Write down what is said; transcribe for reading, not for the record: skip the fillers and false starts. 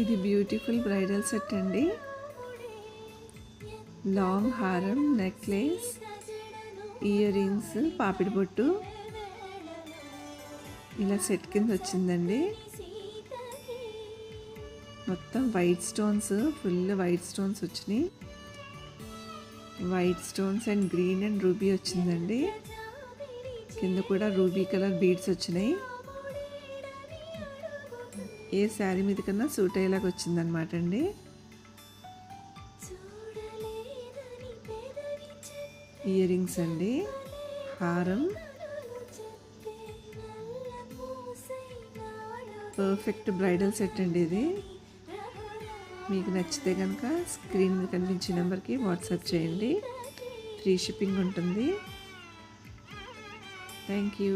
ఇది beautiful bridal set అండి. Long హారం, నెక్లెస్, ఇయర్ రింగ్స్, పాపిడి బొట్టు ఇలా సెట్ కింద వచ్చిందండి. మొత్తం white stones, full white stones వచ్చినాయి. White stones and green and ruby వచ్చిందండి. కింద కూడా రూబీ కలర్ బీడ్స్ వచ్చినాయి. ఏ శారీ మీద కన్నా సూట్ అయ్యేలాగా వచ్చిందనమాట అండి. ఇయర్ రింగ్స్ అండి, హారం, పర్ఫెక్ట్ బ్రైడల్ సెట్ అండి ఇది. మీకు నచ్చితే కనుక స్క్రీన్ మీద కనిపించే నెంబర్కి వాట్సాప్ చేయండి. ఫ్రీ షిప్పింగ్ ఉంటుంది. Thank you.